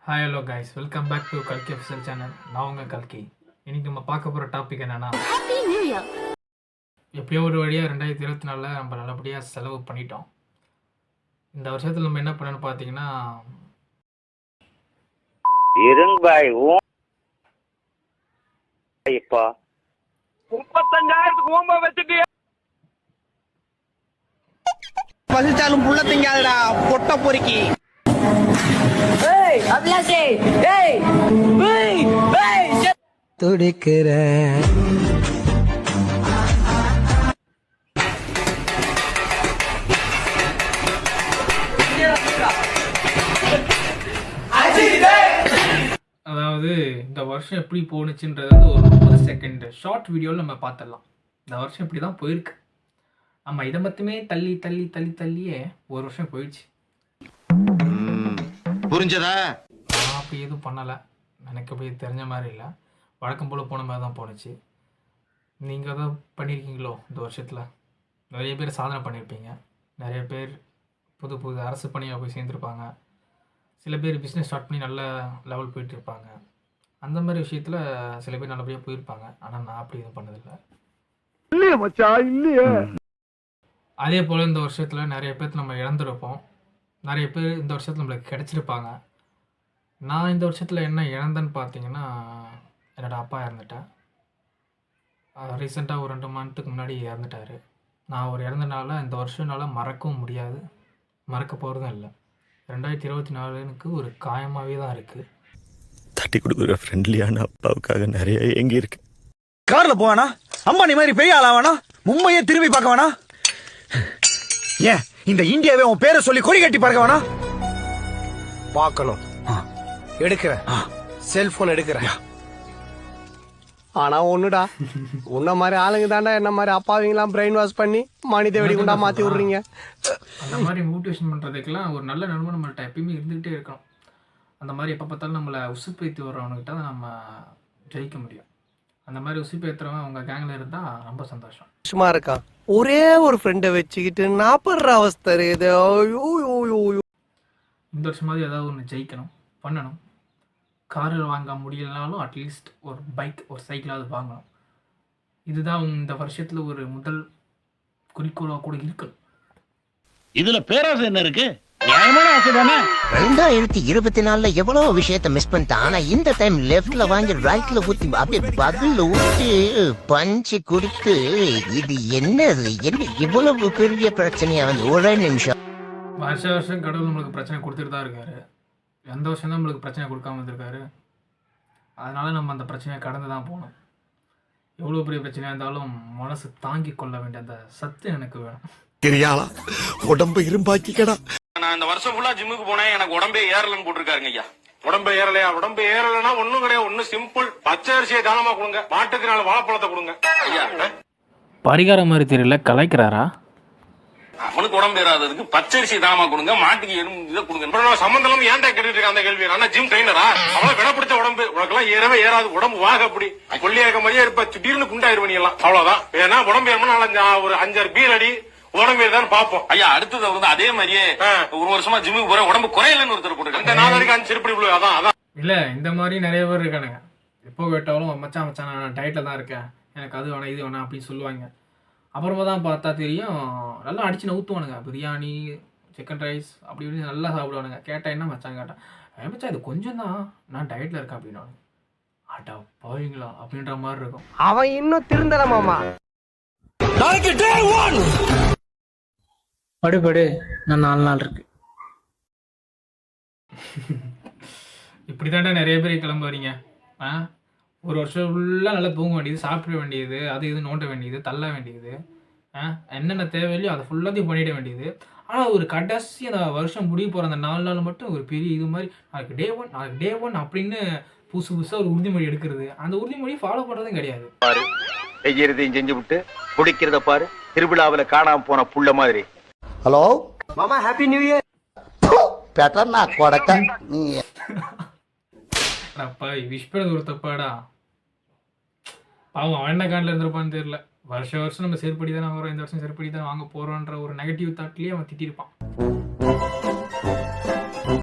Hi hello guys, welcome back to கல்கி official channel. நான் உங்கள் கல்கி. இன்றைக்கி நம்ம பார்க்க போகிற டாபிக் என்னென்னா, எப்படியோ ஒரு வழியாக 2024 நம்ம நல்லபடியாக செலவு பண்ணிட்டோம். இந்த வருஷத்தில் நம்ம என்ன பண்ணணும்னு பார்த்தீங்கன்னா, இப்போ 35,000க்கு ஓம்ப வச்சுட்டு பசிச்சாலும் புள்ள திங்காதடா பொட்ட பொறுக்கி. துடிக்கிற அதாவது இந்த வருஷம் எப்படி போணுச்சுன்றது வந்து ஒரு 30 செகண்ட் ஷார்ட் வீடியோவில் நம்ம பார்த்துடலாம். இந்த வருஷம் இப்படி தான் போயிருக்கு. நம்ம இதை மட்டுமே தள்ளியே ஒரு வருஷம் போயிடுச்சு. புரிஞ்சதா? நான் அப்படி எதுவும் பண்ணலை, எனக்கு அப்படி தெரிஞ்ச மாதிரி இல்லை. வழக்கம் போல் போன மாதிரி தான் போணுச்சு. நீங்கள் தான் பண்ணியிருக்கீங்களோ இந்த வருஷத்தில்? நிறைய பேர் சாதனை பண்ணியிருப்பீங்க. நிறைய பேர் புது புது அரசு பணியாக போய் சேர்ந்துருப்பாங்க. சில பேர் பிஸ்னஸ் ஸ்டார்ட் பண்ணி நல்ல லெவல் போயிட்டு இருப்பாங்க. அந்த மாதிரி விஷயத்தில் சில பேர் நல்லபடியாக போயிருப்பாங்க. ஆனால் நான் அப்படி எதுவும் பண்ணதில்லை. இல்லையே மச்சா, இல்லையே. அதே போல் இந்த வருஷத்தில் நிறைய பேர் நம்ம இழந்திருப்போம். நிறைய பேர் இந்த வருஷத்தில் நம்மளுக்கு கிடச்சிருப்பாங்க. நான் இந்த வருஷத்தில் என்ன இழந்தேன்னு பார்த்தீங்கன்னா, என்னோடய அப்பா இறந்துட்டேன். ரீசெண்டாக ஒரு 2 மந்த்துக்கு முன்னாடி இறந்துட்டார். நான் அவர் இறந்தனால இந்த வருஷம்னால மறக்கவும் முடியாது, மறக்க போகிறதும் இல்லை. 2024 ஒரு காயமாகவே தான் இருக்குது. தட்டி கொடுக்குற ஃப்ரெண்ட்லியான அப்பாவுக்காக நிறைய எங்கே இருக்கு. கார்ல போவானா, அம்பானி மாதிரி பெரிய ஆளா வேணா, மும்பையே திரும்பி பார்க்க வேணா, ஏன் இந்த இந்தியாவே உன் பேரை சொல்லி கொடி கட்டி பார்க்க வேணா. பார்க்கணும், எடுக்கிறேன், செல்போன் எடுக்கிறேன். ஆனா ஒண்ணுடா, உன்ன மாதிரி ஆளுங்க தாண்டா என்ன மாதிரி அப்பாவிங்களாம் பிரெயின் வாஷ் பண்ணி மனித வெடிகுண்டா மாத்தி விடுறீங்க. அந்த மாதிரி மோட்டிவேஷன் பண்ணுறதுக்கெல்லாம் ஒரு நல்ல நண்பன் நம்மள்கிட்ட எப்பயுமே இருந்துகிட்டே இருக்கணும். அந்த மாதிரி எப்போ பார்த்தாலும் நம்மளை உசுப்பேற்றி வர்றவனுக்கிட்ட தான் நம்ம ஜெயிக்க முடியும். அந்த மாதிரி உசுப்பேற்றுறவன் உங்கள் கேங்கில் இருந்தால் ரொம்ப சந்தோஷம். சும்மா இருக்கான், ஒரே ஒரு ஃப்ரெண்டை வச்சுக்கிட்டு நாப்படுற அவஸ்தை இது. இந்த வருஷமாவது ஏதாவது ஒன்று ஜெயிக்கணும், பண்ணணும். காரில் வாங்க முடியலனாலும் அட்லீஸ்ட் ஒரு பைக், ஒரு சைக்கிளாவது வாங்கணும். இதுதான் இந்த வருஷத்தில் ஒரு முதல் குறிக்கோளாக கூட இருக்கணும். இதுல பேராசை என்ன இருக்கு? நியாயமான ஆசை தானே. 2024 எவ்வளவு விஷயத்த மிஸ் பண்ணிட்டான். ஆனா இந்த டைம் லெஃப்ட்ல வாங்கி ரைட்ல ஊத்தி அப்படியே பகல்ல ஊத்தி பஞ்சு கொடுத்து, இது என்னது, என்ன இவ்வளவு பெரிய பிரச்சனையா வந்து ஒரே நிமிஷம். வருஷம் கடவுள் நம்மளுக்கு பிரச்சனை கொடுத்துட்டு தான் இருக்காரு. எந்த வருஷம் தான் நம்மளுக்கு பிரச்சனை கொடுக்காம இருந்திருக்காரு. அதனால நம்ம அந்த பிரச்சனையை கடந்து தான் போகணும். எவ்வளோ பெரிய பிரச்சனையாக இருந்தாலும் மனசு தாங்கி கொள்ள வேண்டிய அந்த சத்து எனக்கு வேணும். தெரியாளா உடம்பு இரும்பாக்கிக்கடா. நான் இந்த வருஷம் ஃபுல்லா ஜிம்முக்கு போனேன், எனக்கு உடம்பே ஏறலன்னு போட்டிருக்காருங்க ஐயா. உடம்பே ஏறலையா? உடம்பு ஏறலைன்னா ஒண்ணும் கிடையாது, ஒண்ணு சிம்பிள். பச்சை அரிசியை தானமா கொடுங்க, மாட்டுக்கு 4 வாழைப்பழத்தை கொடுங்க ஐயா. பரிகாரம் மாதிரி தெரியல, கலாய்க்கிறாரா? அவனுக்கு உடம்பு ஏறாததுக்கு பச்சரிசி தானமா கொடுங்க, மாட்டுக்கு இதை கொடுங்க. சம்பந்தம் ஏன்டா கேட்டுட்டு இருக்க அந்த கேள்வி? ஆனா ஜிம் ட்ரைனரா? அவளை விட பிடிச்ச உடம்பு உனக்கெல்லாம் ஏறவே ஏறாது. உடம்பு வாக அப்படி கொல்லியா இருக்க மாதிரியே இருப்ப, திடீர்னு குண்டாயிருவ நீ எல்லாம். அவ்வளவுதான். ஏன்னா உடம்பு ஏறமா ஒரு 5-6 பீர் அடி உடம்பு தான் பாப்போம் ஐயா. அடுத்தது வந்து அதே மாதிரியே ஒரு வருஷமா ஜிம்முக்கு போற உடம்பு குறையலன்னு ஒருத்தர் போட்டுருக்காங்க. இந்த 4 வரைக்கும் 5 சிறுப்படி விழு. அதான் இல்ல, இந்த மாதிரி நிறைய பேர் இருக்கானுங்க. எப்போ கேட்டாலும் மச்சான் நான் டயட்ல தான் இருக்கேன், எனக்கு அது வேணாம் இது வேணாம் அப்படின்னு சொல்லுவாங்க. அப்புறமா தான் பார்த்தா தெரியும், நல்லா அடிச்சு நவுத்துவானுங்க. பிரியாணி, சிக்கன் ரைஸ் அப்படி இப்படி நல்லா சாப்பிடுவானுங்க. கேட்டால் என்ன மச்சான் கேட்டேன், மச்சான் இது கொஞ்சம் தான், நான் டயட்டில் இருக்கேன் அப்படின்னா, ஆட்டா போவீங்களா அப்படின்ற மாதிரி இருக்கும். அவன் இன்னும் திருந்தல மாமா. படு நான் 4 நாள் இருக்கு. இப்படி தாண்டா நிறைய பேர் கிளம்ப வரீங்க. ஒரு வருஷம் ஃபுல்லாக நல்லா தூங்க வேண்டியது, சாப்பிட வேண்டியது, அது இது நோண்ட வேண்டியது, தள்ள வேண்டியது, என்னென்ன தேவையில்லையோ அதை ஃபுல்லாத்தையும் பண்ணிட வேண்டியது. ஆனால் ஒரு கடைசி அந்த வருஷம் முடிய போகிற அந்த 4 நாள் மட்டும் ஒரு பெரிய இது மாதிரி நாளைக்கு டே ஒன் அப்படின்னு புதுசாக ஒரு உறுதிமொழி எடுக்கிறது. அந்த உறுதிமொழி ஃபாலோ பண்ணுறதும் கிடையாது. செய்யறதையும் செஞ்சு விட்டு குடிக்கிறத பாரு, திருவிழாவில் காணாம போன புள்ள மாதிரி. ஹலோ மாமா, ஹாப்பி நியூ இயர். பெட்டர் நான் கொடுக்க நீ அப்பா விஷ் பண்ணது ஒரு தப்பாடா. பாவம் அவன் என்ன காண்டில் இருந்திருப்பான்னு தெரியல. வருஷம் நம்ம செருப்படி தானே வரோம், இந்த வருஷம் செருப்படி தானே வாங்க போகிறோன்ற ஒரு நெகட்டிவ் தாட்லேயே அவன் திட்டிருப்பான்.